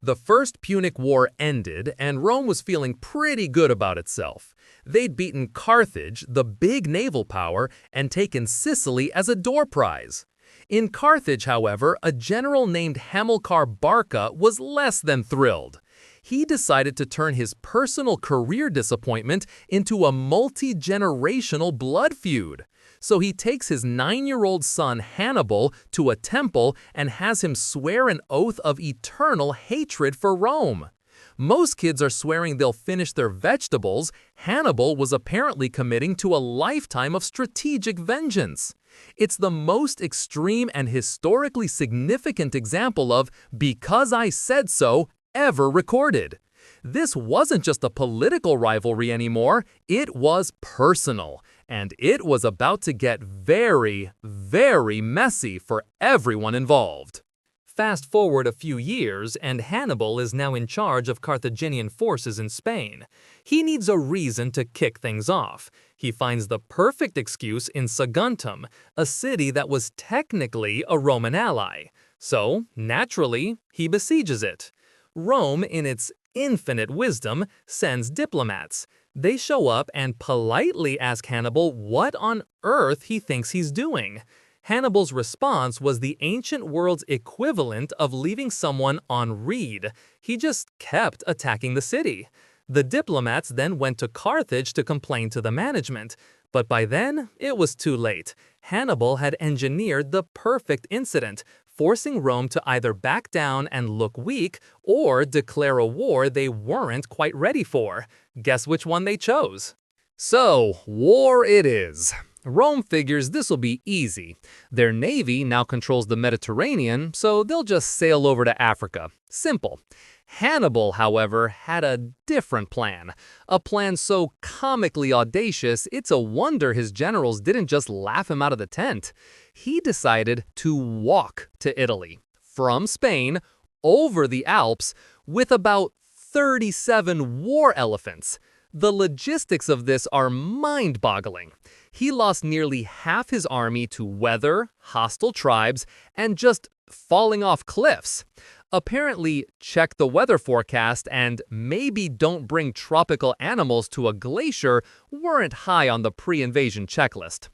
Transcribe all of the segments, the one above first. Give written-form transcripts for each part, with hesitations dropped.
The First Punic War ended, and Rome was feeling pretty good about itself. They'd beaten Carthage, the big naval power, and taken Sicily as a door prize. In Carthage, however, a general named Hannibal Barca was less than thrilled. He decided to turn his personal career disappointment into a multi-generational blood feud. So he takes his 9-year-old son Hannibal to a temple and has him swear an oath of eternal hatred for Rome. Most kids are swearing they'll finish their vegetables. Hannibal was apparently committing to a lifetime of strategic vengeance. It's the most extreme and historically significant example of "because I said so" ever recorded. This wasn't just a political rivalry anymore, it was personal, and it was about to get very, very messy for everyone involved. Fast forward a few years, and Hannibal is now in charge of Carthaginian forces in Spain. He needs a reason to kick things off. He finds the perfect excuse in Saguntum, a city that was technically a Roman ally. So, naturally, he besieges it. Rome, in its infinite wisdom, sends diplomats. They show up and politely ask Hannibal what on earth he thinks he's doing. Hannibal's response was the ancient world's equivalent of leaving someone on read. He just kept attacking the city. The diplomats then went to Carthage to complain to the management. But by then, it was too late. Hannibal had engineered the perfect incident, forcing Rome to either back down and look weak or declare a war they weren't quite ready for. Guess which one they chose? So, war it is. Rome figures this'll be easy. Their navy now controls the Mediterranean, so they'll just sail over to Africa. Simple. Hannibal, however, had a different plan. A plan so comically audacious, it's a wonder his generals didn't just laugh him out of the tent. He decided to walk to Italy, from Spain, over the Alps, with about 37 war elephants. The logistics of this are mind-boggling. He lost nearly half his army to weather, hostile tribes, and just falling off cliffs. Apparently, check the weather forecast and maybe don't bring tropical animals to a glacier weren't high on the pre-invasion checklist.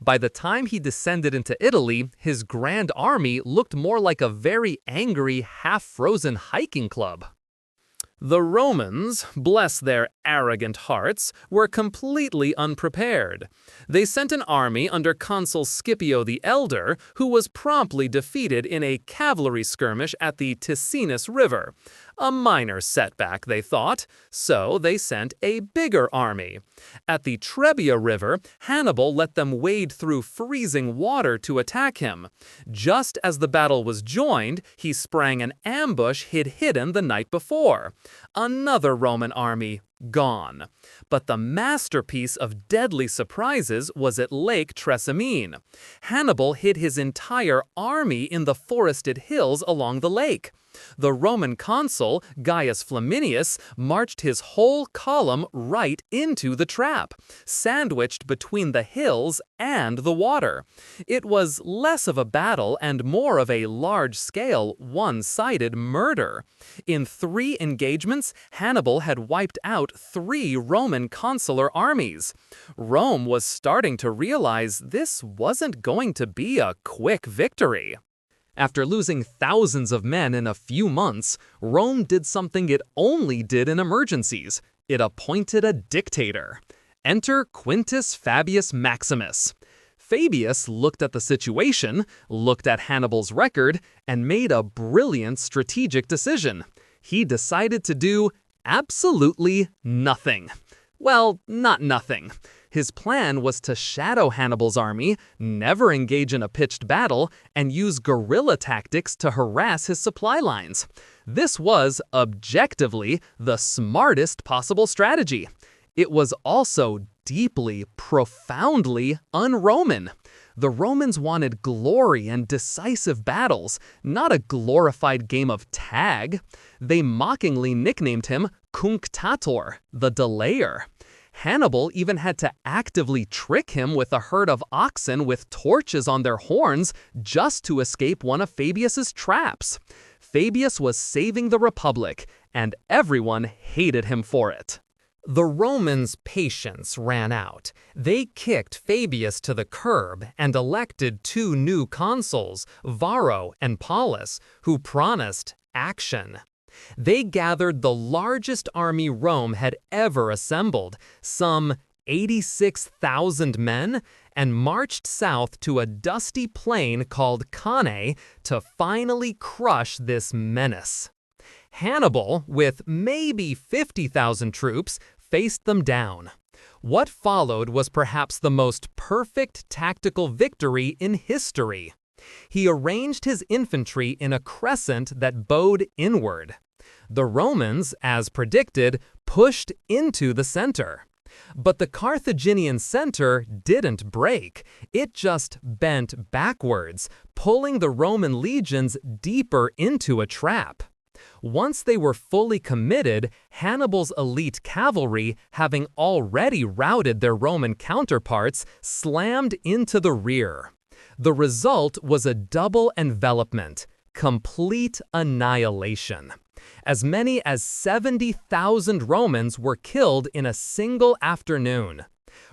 By the time he descended into Italy, his grand army looked more like a very angry, half-frozen hiking club. The Romans, bless their arrogant hearts, were completely unprepared. They sent an army under Consul Scipio the Elder, who was promptly defeated in a cavalry skirmish at the Ticinus River. A minor setback, they thought, so they sent a bigger army. At the Trebia River, Hannibal let them wade through freezing water to attack him. Just as the battle was joined, he sprang an ambush he'd hidden the night before. Another Roman army gone. But the masterpiece of deadly surprises was at Lake Trasimene. Hannibal hid his entire army in the forested hills along the lake. The Roman consul, Gaius Flaminius, marched his whole column right into the trap, sandwiched between the hills and the water. It was less of a battle and more of a large-scale, one-sided murder. In 3 engagements, Hannibal had wiped out 3 Roman consular armies. Rome was starting to realize this wasn't going to be a quick victory. After losing thousands of men in a few months, Rome did something it only did in emergencies. It appointed a dictator. Enter Quintus Fabius Maximus. Fabius looked at the situation, looked at Hannibal's record, and made a brilliant strategic decision. He decided to do absolutely nothing. Well, not nothing. His plan was to shadow Hannibal's army, never engage in a pitched battle, and use guerrilla tactics to harass his supply lines. This was, objectively, the smartest possible strategy. It was also deeply, profoundly un-Roman. The Romans wanted glory and decisive battles, not a glorified game of tag. They mockingly nicknamed him Cunctator, the Delayer. Hannibal even had to actively trick him with a herd of oxen with torches on their horns just to escape one of Fabius's traps. Fabius was saving the Republic, and everyone hated him for it. The Romans' patience ran out. They kicked Fabius to the curb and elected two new consuls, Varro and Paulus, who promised action. They gathered the largest army Rome had ever assembled, some 86,000 men, and marched south to a dusty plain called Cannae to finally crush this menace. Hannibal, with maybe 50,000 troops, faced them down. What followed was perhaps the most perfect tactical victory in history. He arranged his infantry in a crescent that bowed inward. The Romans, as predicted, pushed into the center. But the Carthaginian center didn't break. It just bent backwards, pulling the Roman legions deeper into a trap. Once they were fully committed, Hannibal's elite cavalry, having already routed their Roman counterparts, slammed into the rear. The result was a double envelopment, complete annihilation. As many as 70,000 Romans were killed in a single afternoon.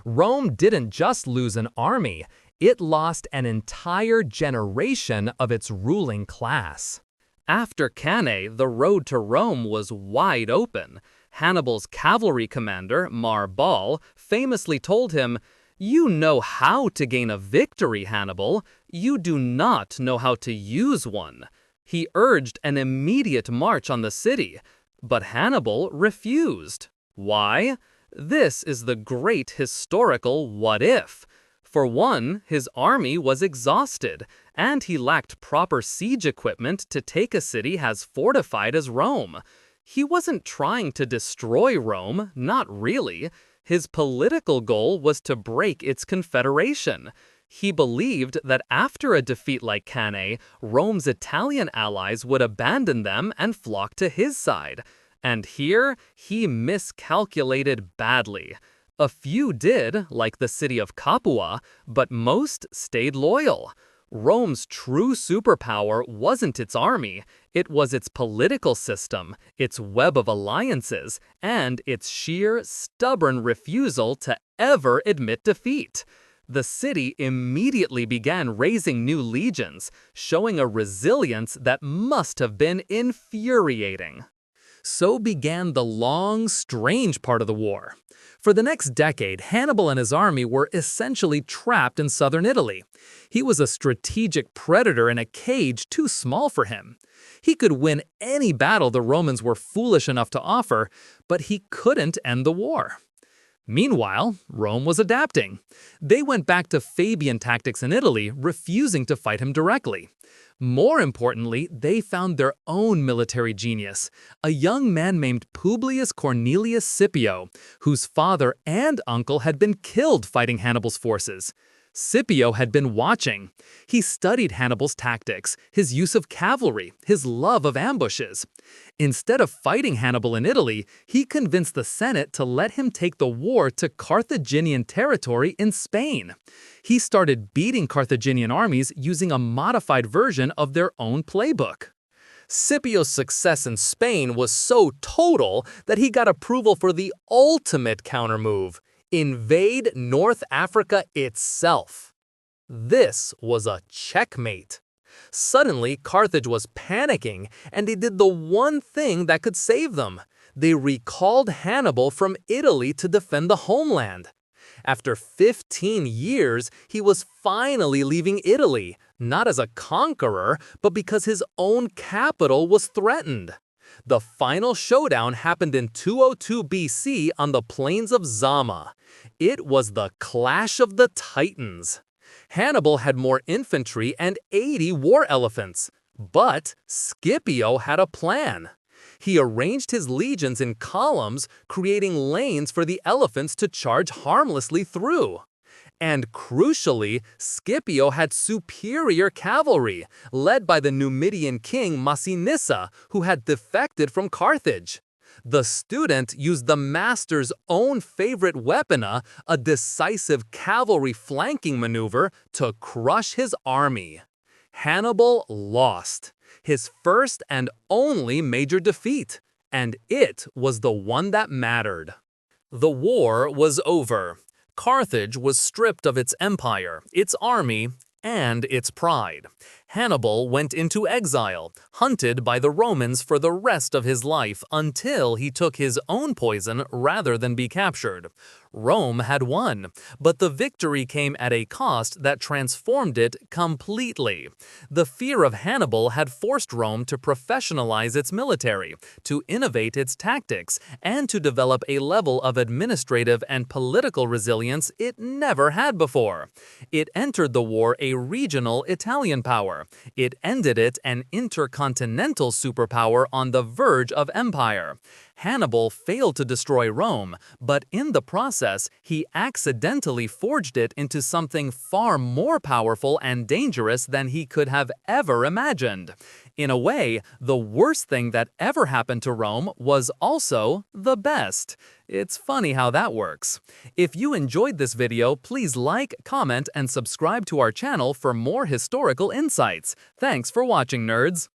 Rome didn't just lose an army, it lost an entire generation of its ruling class. After Cannae, the road to Rome was wide open. Hannibal's cavalry commander, Ball, famously told him, "You know how to gain a victory, Hannibal. You do not know how to use one." He urged an immediate march on the city, but Hannibal refused. Why? This is the great historical what if. For one, his army was exhausted, and he lacked proper siege equipment to take a city as fortified as Rome. He wasn't trying to destroy Rome, not really. His political goal was to break its confederation. He believed that after a defeat like Cannae, Rome's Italian allies would abandon them and flock to his side. And here, he miscalculated badly. A few did, like the city of Capua, but most stayed loyal. Rome's true superpower wasn't its army, it was its political system, its web of alliances, and its sheer, stubborn refusal to ever admit defeat. The city immediately began raising new legions, showing a resilience that must have been infuriating. So began the long, strange part of the war. For the next decade, Hannibal and his army were essentially trapped in southern Italy. He was a strategic predator in a cage too small for him. He could win any battle the Romans were foolish enough to offer, but he couldn't end the war. Meanwhile, Rome was adapting. They went back to Fabian tactics in Italy, refusing to fight him directly. More importantly, they found their own military genius, a young man named Publius Cornelius Scipio, whose father and uncle had been killed fighting Hannibal's forces. Scipio had been watching. He studied Hannibal's tactics, his use of cavalry, his love of ambushes. Instead of fighting Hannibal in Italy, he convinced the Senate to let him take the war to Carthaginian territory in Spain. He started beating Carthaginian armies using a modified version of their own playbook. Scipio's success in Spain was so total that he got approval for the ultimate countermove: invade North Africa itself. This was a checkmate. Suddenly, Carthage was panicking, and they did the one thing that could save them. They recalled Hannibal from Italy to defend the homeland. After 15 years, he was finally leaving Italy, not as a conqueror, but because his own capital was threatened. The final showdown happened in 202 BC on the plains of Zama. It was the Clash of the Titans. Hannibal had more infantry and 80 war elephants, but Scipio had a plan. He arranged his legions in columns, creating lanes for the elephants to charge harmlessly through. And crucially, Scipio had superior cavalry, led by the Numidian king Massinissa, who had defected from Carthage. The student used the master's own favorite weapon, a decisive cavalry flanking maneuver, to crush his army. Hannibal lost, his first and only major defeat, and it was the one that mattered. The war was over. Carthage was stripped of its empire, its army, and its pride. Hannibal went into exile, hunted by the Romans for the rest of his life until he took his own poison rather than be captured. Rome had won, but the victory came at a cost that transformed it completely. The fear of Hannibal had forced Rome to professionalize its military, to innovate its tactics, and to develop a level of administrative and political resilience it never had before. It entered the war a regional Italian power. It ended it an intercontinental superpower on the verge of empire. Hannibal failed to destroy Rome, but in the process, he accidentally forged it into something far more powerful and dangerous than he could have ever imagined. In a way, the worst thing that ever happened to Rome was also the best. It's funny how that works. If you enjoyed this video, please like, comment, and subscribe to our channel for more historical insights. Thanks for watching, nerds!